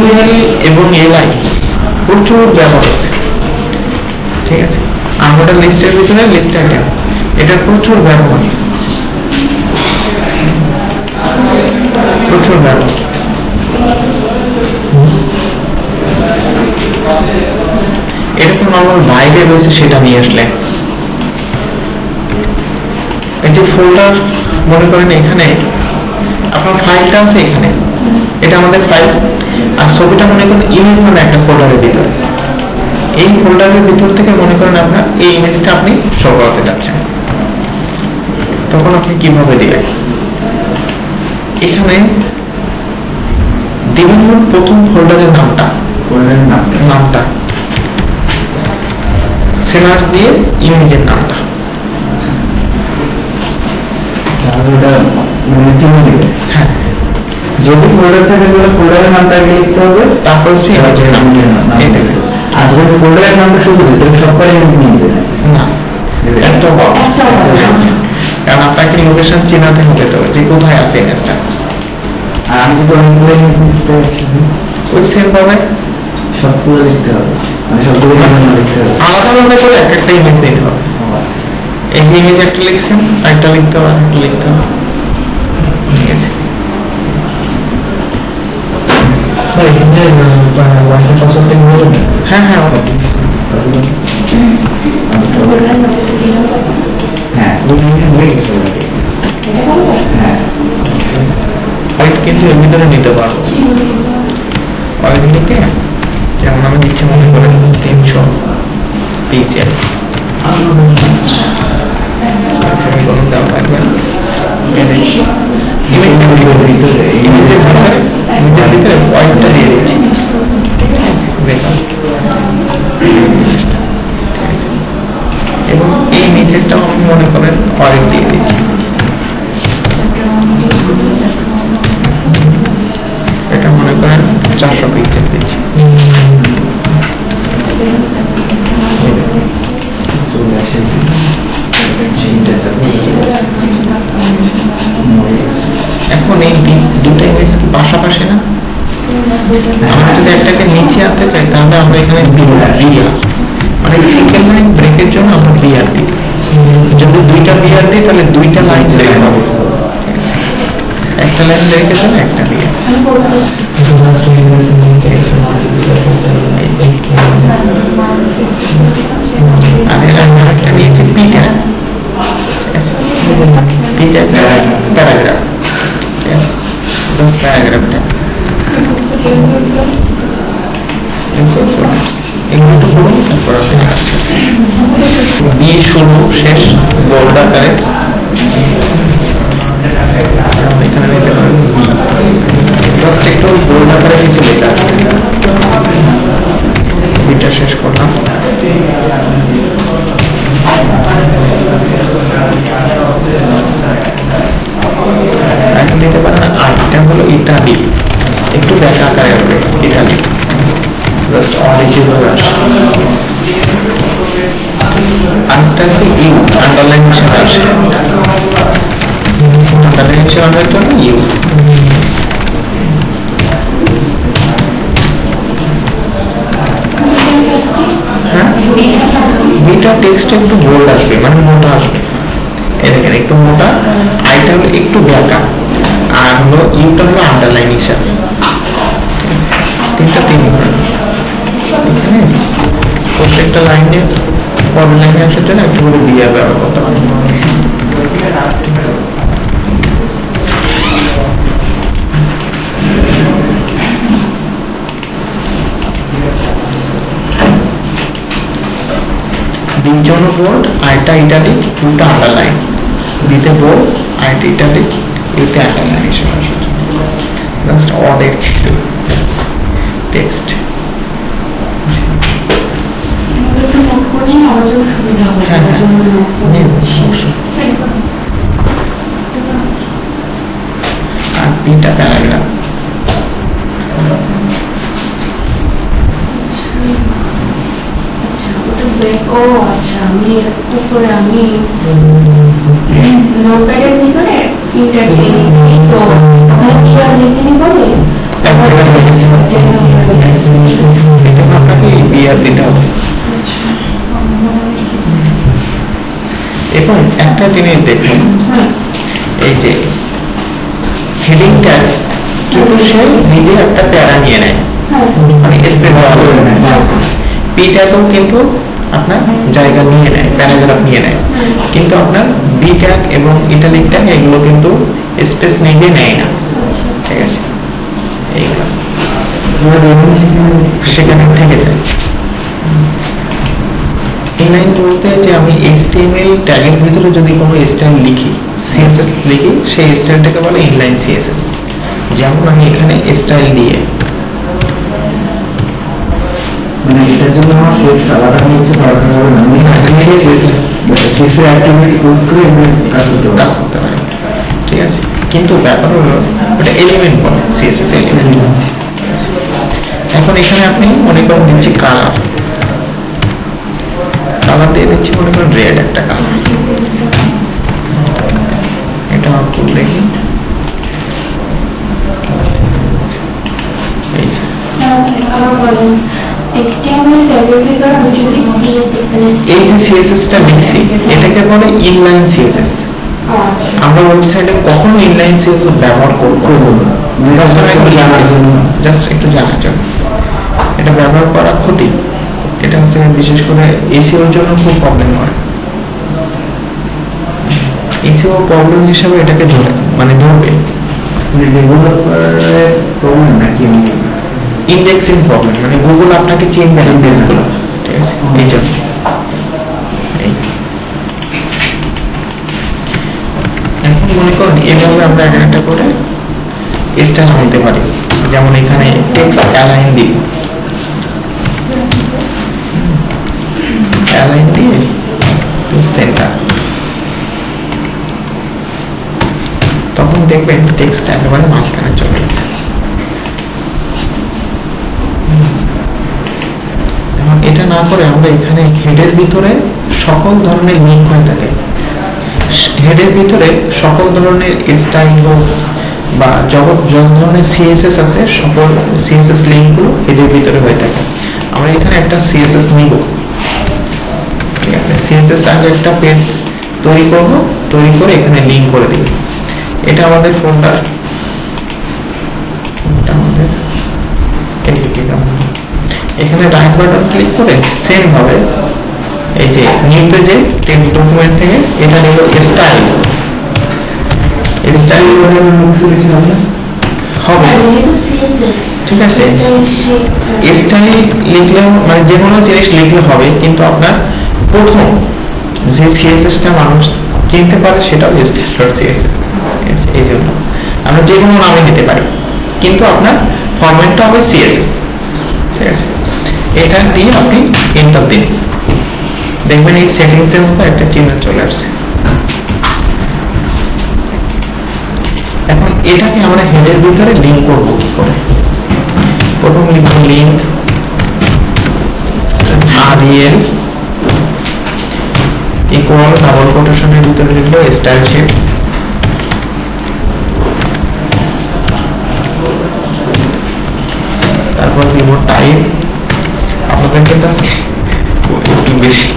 UL এবং LI প্রচুর ব্যবহার আছে, ঠিক আছে। আমরা লিস্টের ভিতরে লিস্ট আইটেম, এটা প্রচুর ব্যবহার, প্রচুর ব্যবহার। এরকম নর্মাল বাইরে রয়েছে, সেটা নিয়ে আসলে এই যে ফোল্ডার, মনে করেন এখানে আপনার ফাইলটা আছে, এখানে এটা আমাদের ফাইল, আর ছবিটা মনে করেন ইমেজ নামে একটা ফোল্ডারের ভিতরে। এই ফোল্ডারের ভিতর থেকে মনে করেন আপনার এই ইমেজটা আপনি শো করাতে যাচ্ছেন, তখন আপনি কিভাবে দিবেন? এখানে দিবেন প্রথম ফোল্ডারের নামটা, নামটা সেলার দিয়ে ইমেজের নামটা, হ্যাঁ। যদি ফোল্ডার থাকে তাহলে ফোল্ডারের নামটা আগে লিখতে হবে, তারপর হচ্ছে ইমেজের নাম এই দেবে। আর যদি ফোল্ডারের নামটা শুধু দিতে হবে, সবকটাই নিয়ে দেবে না, একটা হবে, কারণ আপনাকে লোকেশন চেনাতে হবে তো, যে কোথায় আছে ইমেজটা। আর আমি যদি অনেকগুলো ইমেজ লিখতে ওই সেম ভাবে সবগুলো লিখতে হবে, মানে সবগুলো লিখতে হবে, আলাদা আলাদা করে একটা ইমেজ নিতে হবে। এই ইমেজ একটা লিখছেন, একটা লিখতে হবে, একটা লিখতে হবে, ঠিক আছে। হ্যাঁ হ্যাঁ কিন্তু এর ভিতরে নিতে পারবো অনেকে, যেমন আমি দিচ্ছি মনে করেন সেম শো পিকচার দেওয়া লাগবে না, ইমেজের ভিতরে পয়েন্টটা দিয়ে দিচ্ছি, এবং এই নিচেরটাও আপনি মনে করেন পয়েন্ট দিয়ে দিচ্ছি। এটা মনে করেন 400 পিক্সেল দিচ্ছি, এখন এই দুটো ইমেজ কি পাশাপাশি না? আমরা যদি একটাকে নিচে আনতে চাই, তাহলে আমরা এখানে বিআর, মানে সিঙ্গেল লাইন ব্রেকের জন্য আমরা বিআর দিই। যদি দুইটা বিআর দিই, তাহলে দুইটা লাইন ব্রেক হবে, একটা লাইন ব্রেকের জন্য একটা বিআর। আর এর একটা নিয়েছি পিটার, পিটার প্যারাগ্রাফ, জাস্ট প্যারাগ্রাফটা এগুলো একটু করুন, তারপর আপনি বিয়ে শুরু শেষ বোল্ড আকারে এখানে নিতে পারেন, জাস্ট একটু বোল্ড আকারে কিছু লেখা, বিটা শেষ করলাম। এখন দিতে পারেন আরেকটা হলো ইটালি, একটু দেখা আকারে হবে ইটালি, জাস্ট অরিজিনাল আসে। আরেকটা আছে ইউ, আন্ডারলাইন হিসেবে আসে, আন্ডারলাইন হিসেবে আনার জন্য ইউ। হ্যাঁ, বিটা টেক্সট একটু বোল্ড আসবে, মানে মোটা আসবে, এই দেখেন একটু মোটা, আইটা হলো একটু ব্যাকা, আর হলো ইউটা হলো আন্ডারলাইন হিসাবে, তিনটা তিন ধরনের। এখানে প্রত্যেকটা লাইনে পরের লাইনে আসার জন্য একটা করে বিআর ব্যবহার করতে পারেন। দুইজন বোল্ড, আরেকটা ইটালিক, দুটা আন্ডারলাইন, দিতে বোল্ড, আরেকটা ইটালিক, ইউতে আন্ডারলাইন হিসেবে আসে, জাস্ট অর্ডার কিছু টেক্সট। হ্যাঁ হ্যাঁ, আর তিনটা প্যারাগ্রাফ, ও আচ্ছা, আমি উপরে আমি নোটপ্যাডের ভিতরে তিনটা তো ওখানে কি আর লিখে নি বলে একটা জিনিস দেখুন, এই যে হেডিং ট্যাগ কিন্তু সে নিজে একটা প্যারা নিয়ে নেয়, মানে স্পেস করে নেয়। পি ট্যাগও কিন্তু আপনার জায়গা নিয়ে নেয়, প্যারাগ্রাফ নিয়ে নেয়, কিন্তু আপনার বি ট্যাগ এবং ইটালিক ট্যাগ এগুলো কিন্তু স্পেস নিজে নেয় না। ঠিক আছে, এইগুলো সেখানে থেকে যায়। ইনলাইন বলতে যে আমি HTML ট্যাগের ভিতরে যদি কোনো স্টাইল লিখি, CSS লিখি, সেই স্টাইলটাকে বলে ইনলাইন CSS। যেমন আমি এখানে স্টাইল দিয়ে, মানে এটার জন্য আমার শেষ আলাদা হচ্ছে দরকার হবে না, আমি শেষের অ্যাক্টিভিটি পোস্ট করে এখানে কাজ করতে পারি। কাজ করতে পারি। ঠিক আছে, কিন্তু ব্যাপার হলো ওটা এলিমেন্ট বলে, CSS এলিমেন্ট। এখন এখানে আপনি মনে করেন দিচ্ছি কালার, কালার দিয়ে দিচ্ছি মনে করেন রেড একটা কালার। এটা আউটপুট দেখি, এই যে আমার বলেন HTML ট্যাগের ভিতর আমি যদি CSS এই যে CSS টা লিখছি এটাকে বলে ইনলাইন CSS। আচ্ছা আমরা ওয়েবসাইটে কখনো ইনলাইন CSS ব্যবহার করব না, জাস্ট একটু জানার জন্য। এটা ব্যবহার করা ক্ষতি, এটা হচ্ছে বিশেষ করে এসইওর জন্য খুব প্রবলেম হয়। এসইও প্রবলেম হিসাবে এটাকে ধরে মানে ধরবে, মানে ডেভেলপারের প্রবলেম নাকি ইন্ডেক্সিং প্রবলেম, মানে গুগল আপনাকে চিনবে না পেজগুলো। ঠিক আছে, এই জন্য এখন মনে করুন এভাবে আমরা একটা করে স্টাইল আনতে পারি। যেমন এখানে টেক্সট অ্যালাইন দিই, অ্যালাইন দিয়ে সেন্টার, তখন দেখবেন টেক্সট একেবারে মাঝখানে চলে গেছে। এখন এটা না করে আমরা এখানে হেডের ভিতরে সকল ধরনের লিঙ্ক হয়ে থাকে, হেডের ভিতরে সকল ধরনের স্টাইল হোক বা যত ধরনের CSS আছে সকল CSS লিঙ্কগুলো হেডের ভিতরে হয়ে থাকে। আমরা এখানে একটা CSS নিব, ঠিক আছে, CSS আগে একটা পেজ তৈরি করব, তৈরি করে এখানে লিঙ্ক করে দিব। এটা আমাদের ফোল্ডার, এটা আমাদের এই যে দিলাম। এখানে রাইট বাটন ক্লিক করে সেম ভাবে এই যে নিতে যে টেক্সট ডকুমেন্ট থেকে এটা নিল স্টাইল, স্টাইল হবে যেহেতু CSS ঠিক আছে। স্টাইল শেপ স্টাইল লিখলেও মানে যে কোনো জিনিস লিখলে হবে, কিন্তু আপনার প্রথম যে CSS-টা মানুষ চিনতে পারে সেটাও style.css। এই জন্য আমরা যে কোনো নামে দিতে পারি, কিন্তু আপনার ফরম্যাটটা হবে CSS। ঠিক আছে, এটা দিয়ে আপনি এন্টার দিন, দেখবেন এই সেটিংস এর মধ্যে একটা চিহ্ন চলে আসছে। এখন এটাকে আমরা হেডের ভিতরে লিংক করব কি করে? প্রথম লিখব লিংক rel ইকুয়াল ডাবল কোটেশনের ভিতরে লিখব স্টাইল শেপ, তারপর দিব টাইপ। আপনাদের কিন্তু আজকে একটু বেশি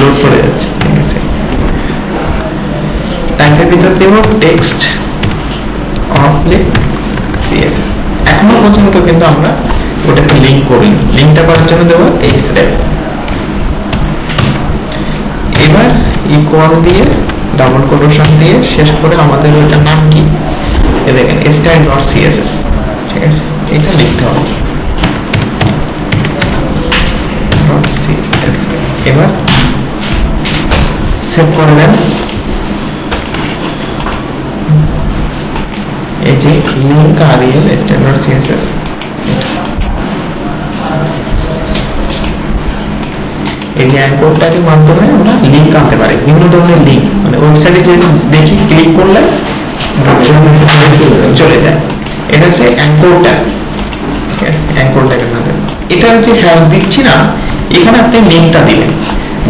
লোড করে যাচ্ছে। ঠিক আছে, টাইপের ভিতর দেব টেক্সট অফলেট CSS। এখনো পর্যন্ত কিন্তু আমরা ওটাকে লিংক করিনি, লিংকটা করার জন্য দেবো href। এবার ইকুয়াল দিয়ে ডাবল কোটেশন দিয়ে শেষ করে আমাদের ওইটার নাম কি দেখেন style.css। ঠিক আছে, এটা লিখতে হবে .css। এবার সেভ করে দেন। এই যে লিংক rel style.css, এই যে অ্যাঙ্করটাকে মাধ্যমে আমরা লিংক আনতে পারি, বিভিন্ন ধরনের লিংক, মানে ওয়েবসাইটে যে দেখি ক্লিক করলে চলে যায়। এটা হচ্ছে অ্যাঙ্করটা, অ্যাঙ্করটাকে মাধ্যমে এটা হচ্ছে হ্যাশ দিচ্ছি না, এখানে আপনি লিংকটা দিলেন।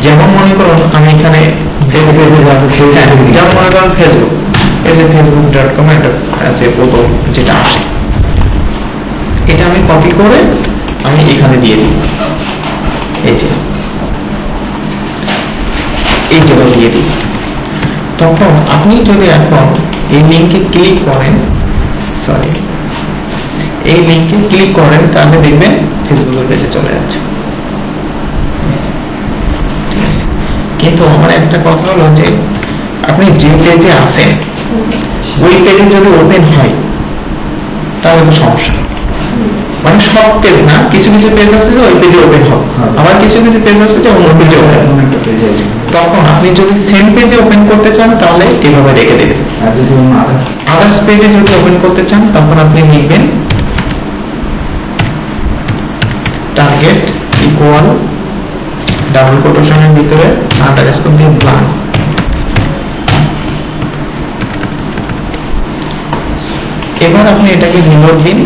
যেমন মনে করুন আমি এখানে যেমন মনে করেন ফেসবুক, এই যে facebook.com এটা আছে প্রথম যেটা আসে, এটা আমি কপি করে আমি এখানে দিয়ে দিই, এই যে এই জায়গায় দিয়ে দিই। তখন আপনি যদি এখন এই লিঙ্কে ক্লিক করেন, সরি, এই লিঙ্কে ক্লিক করেন, তাহলে দেখবেন ফেসবুকের পেজে চলে যাচ্ছে। ঠিক আছে, কিন্তু আমার একটা কথা হলো যে আপনি যে পেজে আছেন ওই পেজে যদি ওপেন হয় তাহলে তো সমস্যা। মানে সব পেজ না, কিছু কিছু পেজ আছে যে ওই পেজে ওপেন হবে, আবার কিছু কিছু পেজ আছে যে অন্য পেজে ওপেন। এমন একটা পেজে তখন আপনি যদি সেম পেজে ওপেন করতে চান তাহলে এভাবে রেখে দেবেন। আর যদি অন্য others আদার্স পেজে যদি ওপেন করতে চান তখন আপনি লিখবেন টার্গেট ইকুয়াল ডাবল কোটেশনের ভিতরে আন্ডারস্কোর দিয়ে ব্লাঙ্ক। এবার আপনি এটাকে রিলোড দিন,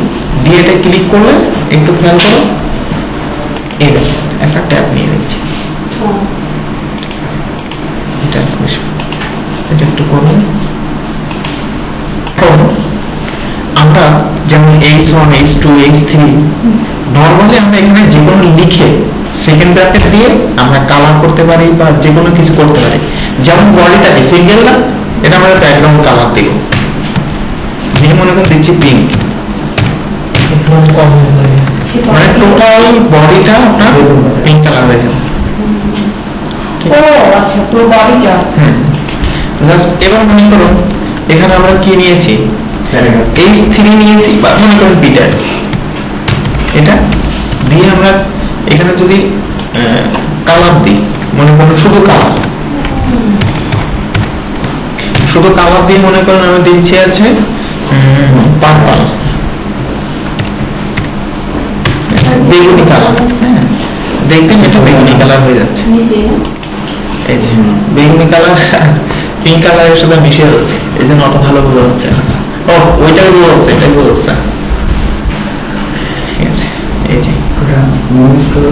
দিয়ে এটা ক্লিক করলে একটু খেয়াল করুন, এই দেখেন একটা ট্যাব নিয়ে নিচ্ছি। এটা এটা একটু করুন। এখন আমরা যেমন H1, H2, H3 নর্মালি আমরা এখানে যে কোনো লিখে সেকেন্ড ব্র্যাকেট দিয়ে আমরা কালার করতে পারি বা যে কোনো কিছু করতে পারি। যেমন বডিটাকে সিঙ্গেল না, এটা আমরা ব্যাকগ্রাউন্ড কালার দিব, দিয়ে মনে করে দিচ্ছি পিঙ্ক, মানে টোটাল বডিটা আপনার পিঙ্ক কালার হয়ে যাবে। ও আচ্ছা, পুরো বডিটা। জাস্ট এবার মনে করুন এখানে আমরা কি নিয়েছি, H3 নিয়েছি বা মনে করেন পিটার, এটা দিয়ে আমরা এখানে যদি কালার দিই, মনে করুন শুধু কালার, শুধু কালার দিয়ে মনে করেন আমি দিচ্ছি আছে পার্পল, বেগুনি কালার। হ্যাঁ, দেখবেন এটা বেগুনি কালার হয়ে যাচ্ছে। এই যে বেগুনি কালার পিঙ্ক কালারের সাথে মিশে যাচ্ছে, এই জন্য অত ভালো বোঝা হচ্ছে না। ও ওইটাই বোঝা যাচ্ছে, এটাই বোঝা যাচ্ছে। ঠিক আছে, এই যে ওটা মুভ করো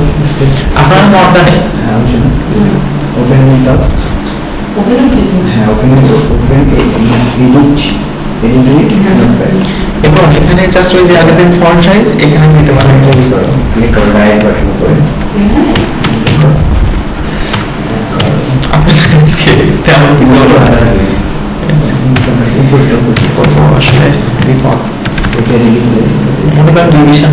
আপনার মতটা নেই। হ্যাঁ বুঝছেন, ওপেন দাও। হ্যাঁ ওপেন এবং এখানে জাস্ট ওই যে আগের দিন ফন্ট সাইজ এখানে নিতে পারেন। ক্লিক করো রাইট বাটন করে তেমন কিছু হলো না। আসলে রিপোর্ট মনে করেন ডিভিশন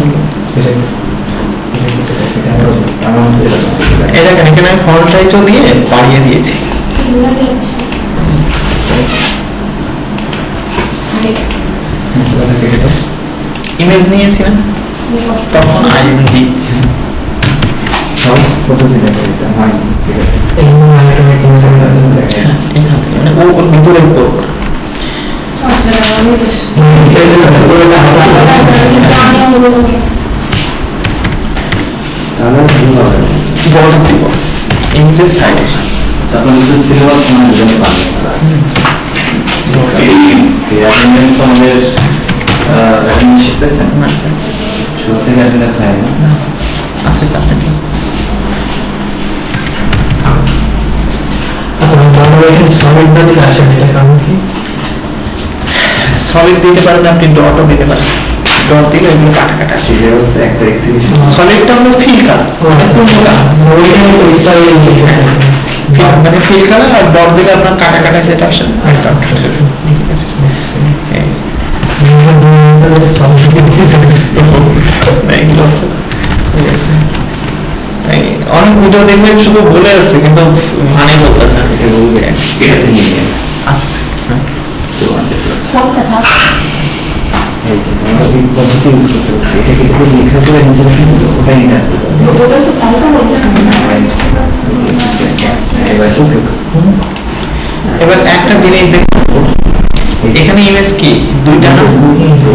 এই দেখেন এখানে ফন্ট সাইজও দিয়ে বাড়িয়ে দিয়েছি। ইমেজ নিয়েছি না তখন আইএমজি সহজ পদ্ধতি দেখো এটা হয় ও ওর ভিতরে করবো তাহলে ভুল হবে বড় দিব ইমেজের সাইডে। আপনার কিছু সিলেবাস মানে জানি পাবেন অ্যাটেন্ডেন্স আমাদের অ্যাটেন্ডেন্স শিখতেছেন না স্যার, শুরু থেকে অ্যাটেন্ডেন্স হয় না আজকে 4টা ক্লাস। আচ্ছা সলিড না দিলে আসে না, এটা কারণ কি? সলিড দিতে পারেন আপনি, ডটও দিতে পারেন। ডট দিলে এগুলো কাটা কাটা। সিলেবাস 1 তারিখ থেকে সলিডটা হলো ফিল কালার, মানে ফিল কালার, আর ডট দিলে আপনার কাটা কাটা যেটা আসে এগুলো ঠিক আছে। অনেক ভিডিও দেখবেন শুধু বলে আসছে কিন্তু মানে বলতেছে না। এটা নিয়ে নিয়ে আচ্ছা সবটা থাক। এই যে আমরা এই পদ্ধতি ইউজ করতে পারছি, এটা কিন্তু লেখা করে নিচে কিন্তু ওটাই নিতে হবে। ওটা তো কালকে বলছে এবার ওকে এবার একটা জিনিস দেখুন, এখানে ইমেজ কি দুইটা না,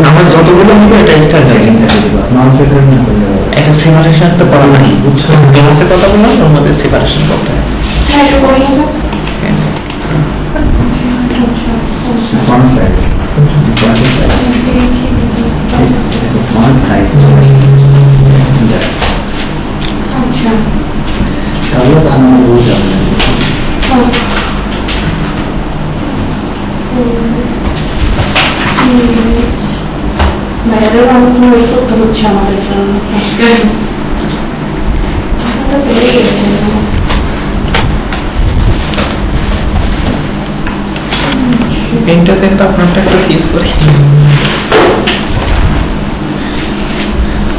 আমার যতগুলো নিব এটা স্টার্ট আছে। মাউসের কারণে করলে একটা সেপারেশন তো করা নাই, বুঝছো? ক্লাসে কথা বললাম ওর মধ্যে সেপারেশন করতে হয়। হ্যাঁ, একটু করে গেছো। ফন্ট সাইজ ফন্ট সাইজ আচ্ছা। তাহলে তো আমরা বুঝতে যাবে বাইরের অনেক ওই করতে হচ্ছে আমাদের জন্য। ওটা পেয়ে গেছে। পেনটাতে কিন্তু আপনারটা একটু ফিস করি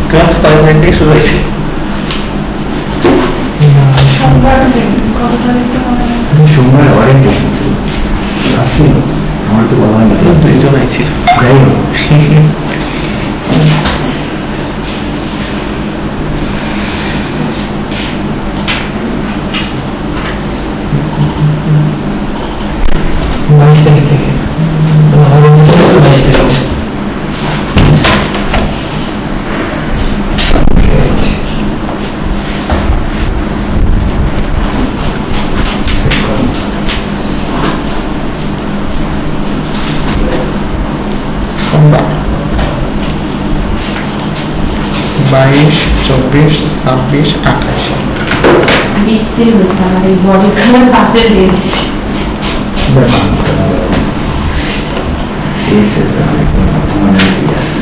ক্লাস 6 থেকে শুরু হয়েছে সোমবার দিন কত তারিখ তো মনে নেই। সোমবার অনেক দেখেছি আসছিল আমার তো বলা হয় না দুইজনাই ছিল যাই হোক বাইশ তারিখ থেকে আমাদের মধ্যে 22 তারিখ সোমবার 22, 24, 26, 28 বৃষ্টি হয়েছে আমার এই বডি কালার বাদে দিয়েছি শেষে অনেক মনে আছে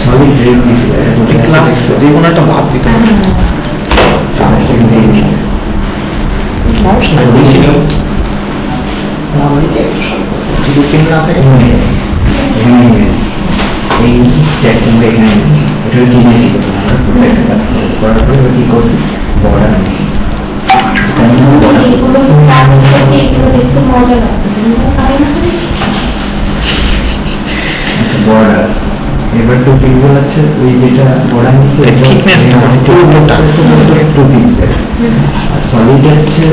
সরি ব্রেক দিয়েছিল ক্লাস যে কোনো একটা ভাব দিতে হবে সমস্যা নাই বেশি নিও যদি পেন না থাকে এই ট্যাগটা এখানে নিয়েছি এটা চিনেছি আমরা একটা কাজ করার পরে কি করছি বর্ডার নিয়েছি এগুলো চাপ দিয়েছি এগুলো দেখতে মজা লাগতেছে কিন্তু পাই না আচ্ছা বর্ডার এবার টু পিক্সেল আছে ওই যেটা বর্ডার নিয়েছি Thickness টা, পুরোটা। টু পিক্সেল আর সলিড হচ্ছে